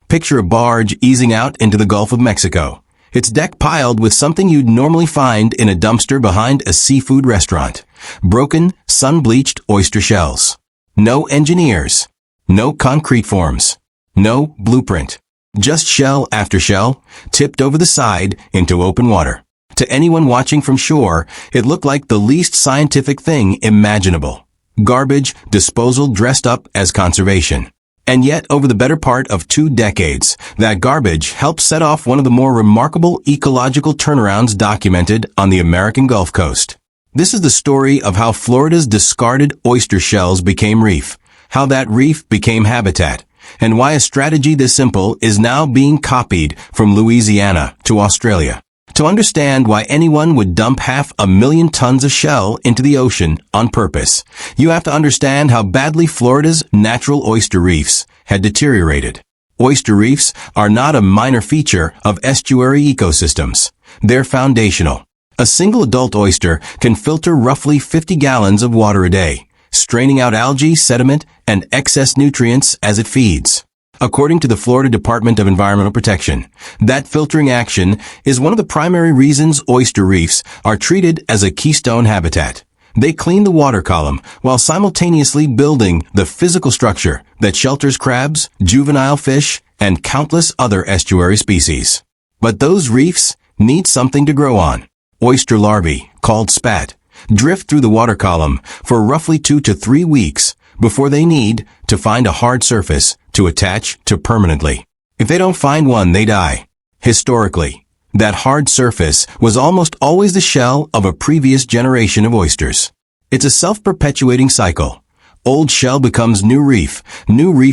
Picture a barge easing out into the Gulf of Mexico. Its deck piled with something you'd normally find in a dumpster behind a seafood restaurant. Broken, sun-bleached oyster shells. No engineers. No concrete forms. No blueprint. Just shell after shell, tipped over the side into open water. To anyone watching from shore, it looked like the least scientific thing imaginable. Garbage disposal dressed up as conservation. And yet, over the better part of 2 decades, that garbage helped set off one of the more remarkable ecological turnarounds documented on the American Gulf Coast. This is the story of how Florida's discarded oyster shells became reef, how that reef became habitat, and why a strategy this simple is now being copied from Louisiana to Australia. To understand why anyone would dump 500,000 tons of shell into the ocean on purpose, you have to understand how badly Florida's natural oyster reefs had deteriorated. Oyster reefs are not a minor feature of estuary ecosystems. They're foundational. A single adult oyster can filter roughly 50 gallons of water a day, straining out algae, sediment, and excess nutrients as it feeds. According to the Florida Department of Environmental Protection, that filtering action is one of the primary reasons oyster reefs are treated as a keystone habitat. They clean the water column while simultaneously building the physical structure that shelters crabs, juvenile fish, and countless other estuary species. But those reefs need something to grow on. Oyster larvae, called spat, drift through the water column for roughly 2 to 3 weeks before they need to find a hard surface to attach to permanently. If they don't find one, they die. Historically, that hard surface was almost always the shell of a previous generation of oysters. It's a self-perpetuating cycle. Old shell becomes new reef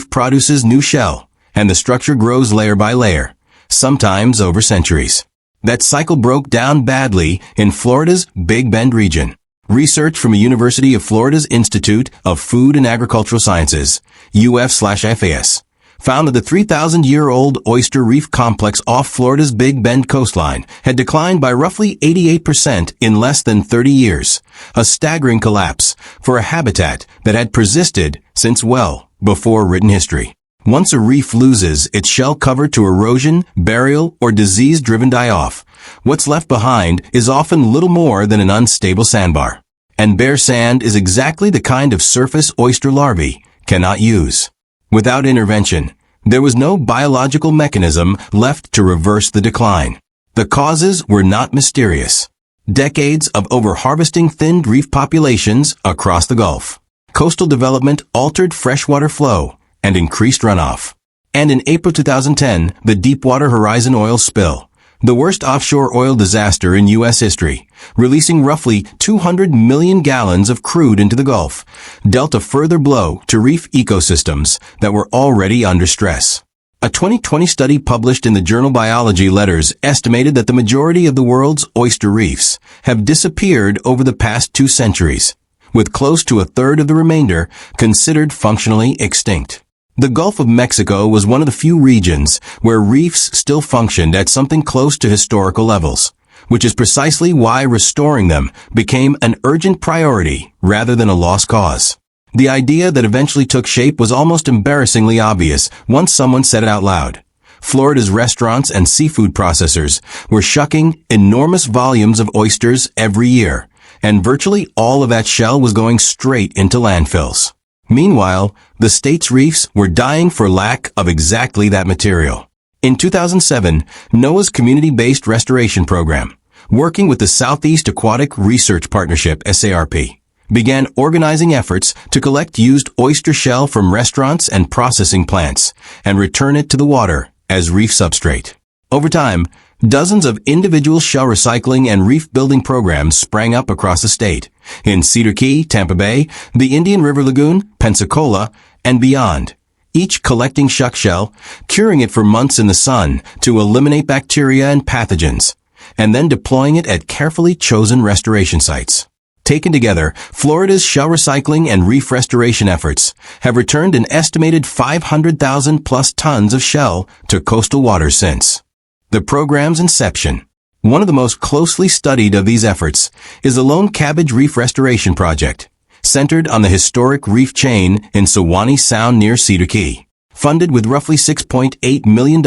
produces new shell, and the structure grows layer by layer, sometimes over centuries. That cycle broke down badly in Florida's Big Bend region. Research from a University of Florida's Institute of Food and Agricultural Sciences, UF/FAS, found that the 3,000-year-old oyster reef complex off Florida's Big Bend coastline had declined by roughly 88% in less than 30 years, a staggering collapse for a habitat that had persisted since well before written history. Once a reef loses its shell cover to erosion, burial, or disease-driven die-off, what's left behind is often little more than an unstable sandbar. And bare sand is exactly the kind of surface oyster larvae cannot use. Without intervention, there was no biological mechanism left to reverse the decline. The causes were not mysterious. Decades of over-harvesting thinned reef populations across the Gulf. Coastal development altered freshwater flow and increased runoff. And in April 2010, the Deepwater Horizon oil spill, the worst offshore oil disaster in U.S. history, releasing roughly 200 million gallons of crude into the Gulf, dealt a further blow to reef ecosystems that were already under stress. A 2020 study published in the journal Biology Letters estimated that the majority of the world's oyster reefs have disappeared over the past 2 centuries, with close to a third of the remainder considered functionally extinct. The Gulf of Mexico was one of the few regions where reefs still functioned at something close to historical levels, which is precisely why restoring them became an urgent priority rather than a lost cause. The idea that eventually took shape was almost embarrassingly obvious once someone said it out loud. Florida's restaurants and seafood processors were shucking enormous volumes of oysters every year, and virtually all of that shell was going straight into landfills. Meanwhile, the state's reefs were dying for lack of exactly that material. In 2007, NOAA's community-based restoration program, working with the Southeast Aquatic Research Partnership (SARP), began organizing efforts to collect used oyster shell from restaurants and processing plants and return it to the water as reef substrate. Over time, dozens of individual shell recycling and reef building programs sprang up across the state, in Cedar Key, Tampa Bay, the Indian River Lagoon, Pensacola, and beyond, each collecting shuck shell, curing it for months in the sun to eliminate bacteria and pathogens, and then deploying it at carefully chosen restoration sites. Taken together, Florida's shell recycling and reef restoration efforts have returned an estimated 500,000 plus tons of shell to coastal waters since the program's inception. One of the most closely studied of these efforts is the Lone Cabbage Reef Restoration Project, centered on the historic reef chain in Sewanee Sound near Cedar Key. funded with roughly $6.8 million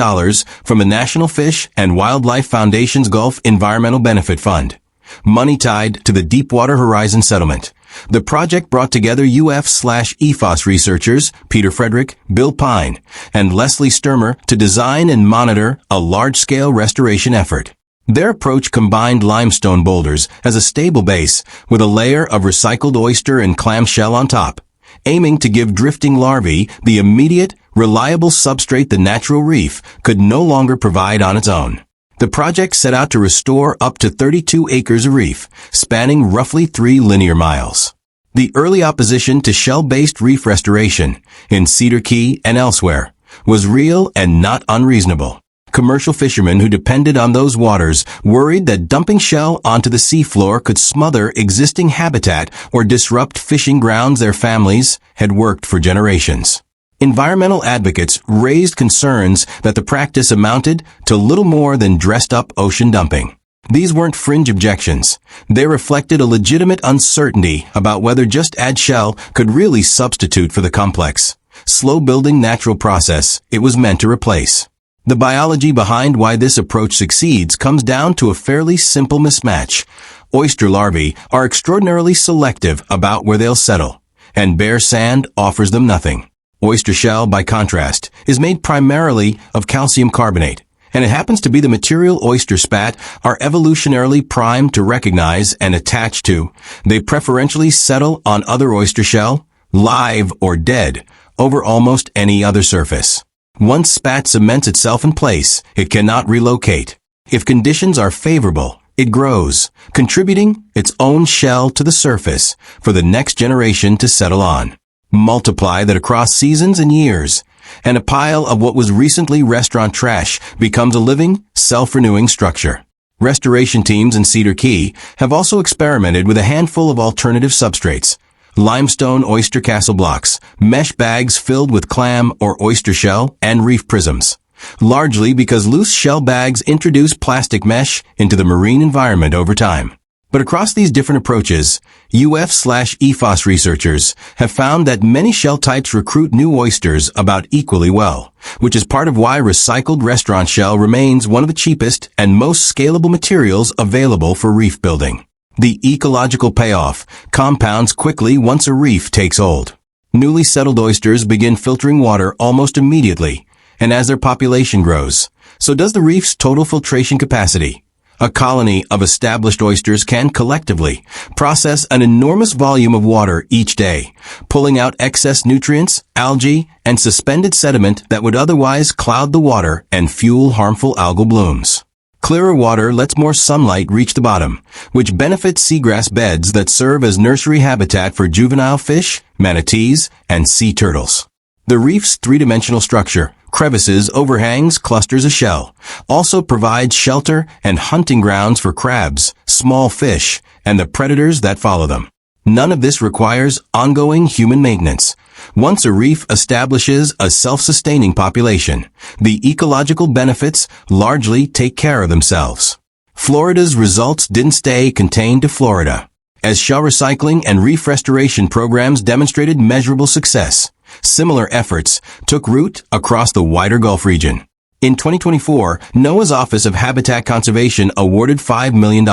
from the National Fish and Wildlife Foundation's Gulf Environmental Benefit Fund. Money tied to the Deepwater Horizon settlement. The project brought together UF/EFOS researchers Peter Frederick, Bill Pine, and Leslie Sturmer to design and monitor a large-scale restoration effort. Their approach combined limestone boulders as a stable base with a layer of recycled oyster and clam shell on top, aiming to give drifting larvae the immediate, reliable substrate the natural reef could no longer provide on its own. The project set out to restore up to 32 acres of reef, spanning roughly 3 linear miles. The early opposition to shell-based reef restoration, in Cedar Key and elsewhere, was real and not unreasonable. Commercial fishermen who depended on those waters worried that dumping shell onto the seafloor could smother existing habitat or disrupt fishing grounds their families had worked for generations. Environmental advocates raised concerns that the practice amounted to little more than dressed-up ocean dumping. These weren't fringe objections. They reflected a legitimate uncertainty about whether just add shell could really substitute for the complex, slow-building natural process it was meant to replace. The biology behind why this approach succeeds comes down to a fairly simple mismatch. Oyster larvae are extraordinarily selective about where they'll settle, and bare sand offers them nothing. Oyster shell, by contrast, is made primarily of calcium carbonate, and it happens to be the material oyster spat are evolutionarily primed to recognize and attach to. They preferentially settle on other oyster shell, live or dead, over almost any other surface. Once spat cements itself in place, it cannot relocate. If conditions are favorable, it grows, contributing its own shell to the surface for the next generation to settle on. Multiply that across seasons and years, and a pile of what was recently restaurant trash becomes a living, self-renewing structure. Restoration teams in Cedar Key have also experimented with a handful of alternative substrates: limestone oyster castle blocks, mesh bags filled with clam or oyster shell, and reef prisms, largely because loose shell bags introduce plastic mesh into the marine environment over time. But across these different approaches, UF/EFOS researchers have found that many shell types recruit new oysters about equally well, which is part of why recycled restaurant shell remains one of the cheapest and most scalable materials available for reef building. The ecological payoff compounds quickly once a reef takes hold. Newly settled oysters begin filtering water almost immediately, and as their population grows, so does the reef's total filtration capacity. A colony of established oysters can collectively process an enormous volume of water each day, pulling out excess nutrients, algae, and suspended sediment that would otherwise cloud the water and fuel harmful algal blooms. Clearer water lets more sunlight reach the bottom, which benefits seagrass beds that serve as nursery habitat for juvenile fish, manatees, and sea turtles. The reef's three-dimensional structure, crevices, overhangs, clusters of shell, also provides shelter and hunting grounds for crabs, small fish, and the predators that follow them. None of this requires ongoing human maintenance. Once a reef establishes a self-sustaining population, the ecological benefits largely take care of themselves. Florida's results didn't stay contained to Florida. As shell recycling and reef restoration programs demonstrated measurable success, similar efforts took root across the wider Gulf region. In 2024, NOAA's Office of Habitat Conservation awarded $5 million,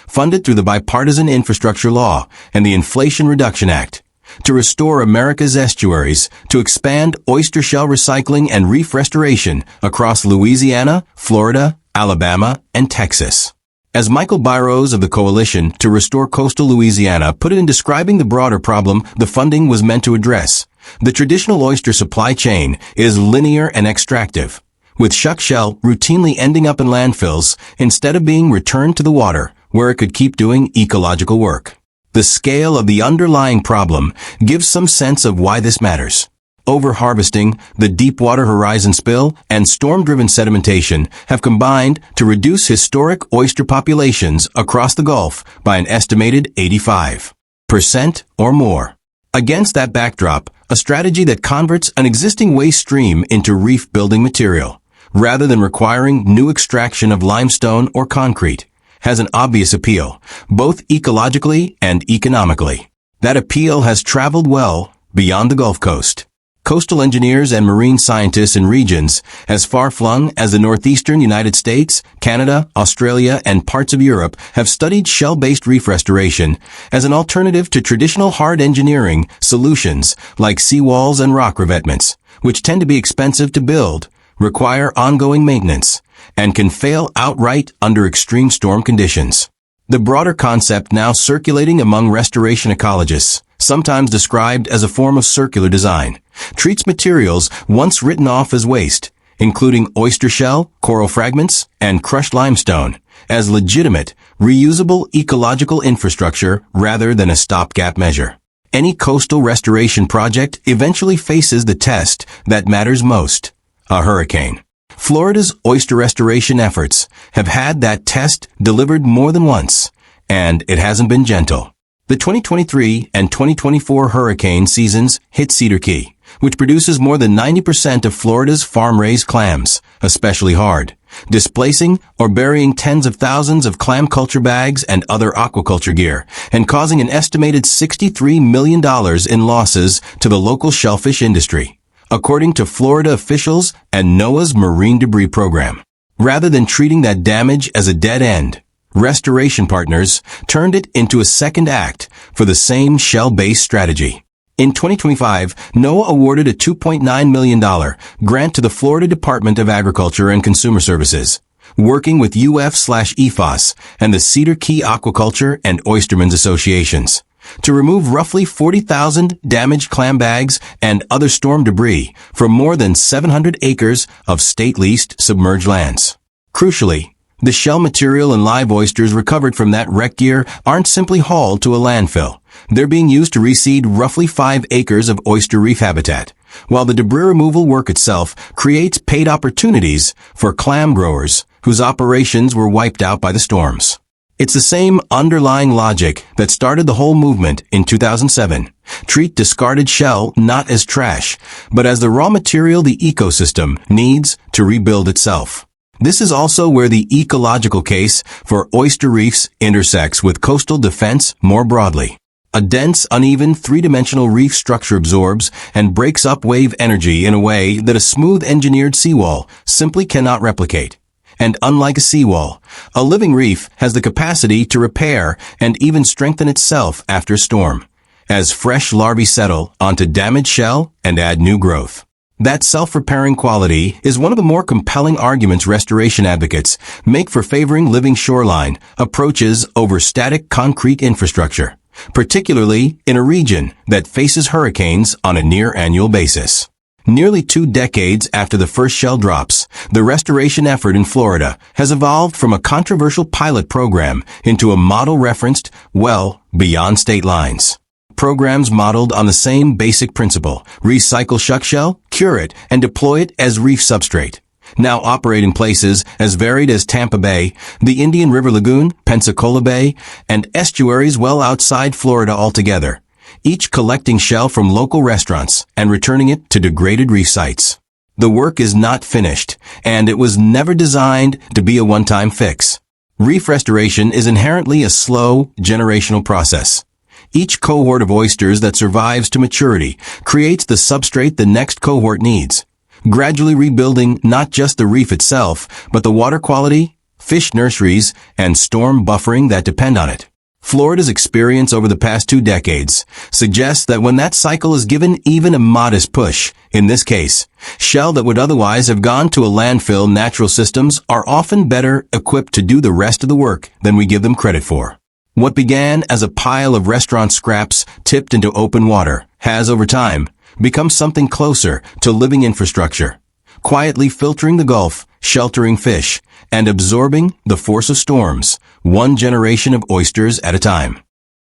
funded through the Bipartisan Infrastructure Law and the Inflation Reduction Act, to restore America's estuaries, to expand oyster shell recycling and reef restoration across Louisiana, Florida, Alabama, and Texas. As Michael Byros of the Coalition to Restore Coastal Louisiana put it in describing the broader problem the funding was meant to address, the traditional oyster supply chain is linear and extractive, with shuck shell routinely ending up in landfills instead of being returned to the water where it could keep doing ecological work. The scale of the underlying problem gives some sense of why this matters. Overharvesting, the Deepwater Horizon spill, and storm-driven sedimentation have combined to reduce historic oyster populations across the Gulf by an estimated 85% or more. Against that backdrop, a strategy that converts an existing waste stream into reef-building material, rather than requiring new extraction of limestone or concrete, has an obvious appeal, both ecologically and economically. That appeal has traveled well beyond the Gulf Coast. Coastal engineers and marine scientists in regions as far-flung as the northeastern United States, Canada, Australia, and parts of Europe have studied shell-based reef restoration as an alternative to traditional hard engineering solutions like seawalls and rock revetments, which tend to be expensive to build, require ongoing maintenance, and can fail outright under extreme storm conditions. The broader concept now circulating among restoration ecologists, sometimes described as a form of circular design, treats materials once written off as waste, including oyster shell, coral fragments, and crushed limestone, as legitimate, reusable ecological infrastructure rather than a stopgap measure. Any coastal restoration project eventually faces the test that matters most, a hurricane. Florida's oyster restoration efforts have had that test delivered more than once, and it hasn't been gentle. The 2023 and 2024 hurricane seasons hit Cedar Key, which produces more than 90% of Florida's farm-raised clams, especially hard, displacing or burying tens of thousands of clam culture bags and other aquaculture gear, and causing an estimated $63 million in losses to the local shellfish industry, according to Florida officials and NOAA's Marine Debris Program. Rather than treating that damage as a dead end, restoration partners turned it into a second act for the same shell-based strategy. In 2025, NOAA awarded a $2.9 million grant to the Florida Department of Agriculture and Consumer Services, working with UF/EFOS and the Cedar Key Aquaculture and Oystermen's Associations, to remove roughly 40,000 damaged clam bags and other storm debris from more than 700 acres of state-leased submerged lands. Crucially, the shell material and live oysters recovered from that wreck gear aren't simply hauled to a landfill. They're being used to reseed roughly 5 acres of oyster reef habitat, while the debris removal work itself creates paid opportunities for clam growers whose operations were wiped out by the storms. It's the same underlying logic that started the whole movement in 2007. Treat discarded shell not as trash, but as the raw material the ecosystem needs to rebuild itself. This is also where the ecological case for oyster reefs intersects with coastal defense more broadly. A dense, uneven, three-dimensional reef structure absorbs and breaks up wave energy in a way that a smooth engineered seawall simply cannot replicate. And unlike a seawall, a living reef has the capacity to repair and even strengthen itself after a storm, as fresh larvae settle onto damaged shell and add new growth. That self-repairing quality is one of the more compelling arguments restoration advocates make for favoring living shoreline approaches over static concrete infrastructure, particularly in a region that faces hurricanes on a near-annual basis. Nearly 2 decades after the first shell drops, the restoration effort in Florida has evolved from a controversial pilot program into a model referenced well beyond state lines. Programs modeled on the same basic principle: recycle shuck shell, cure it, and deploy it as reef substrate, now operate in places as varied as Tampa Bay, the Indian River Lagoon, Pensacola Bay, and estuaries well outside Florida altogether, each collecting shell from local restaurants and returning it to degraded reef sites. The work is not finished, and it was never designed to be a one-time fix. Reef restoration is inherently a slow, generational process. Each cohort of oysters that survives to maturity creates the substrate the next cohort needs, gradually rebuilding not just the reef itself, but the water quality, fish nurseries, and storm buffering that depend on it. Florida's experience over the past 2 decades suggests that when that cycle is given even a modest push, in this case, shell that would otherwise have gone to a landfill, natural systems are often better equipped to do the rest of the work than we give them credit for. What began as a pile of restaurant scraps tipped into open water has, over time, become something closer to living infrastructure, quietly filtering the Gulf, sheltering fish, and absorbing the force of storms, one generation of oysters at a time.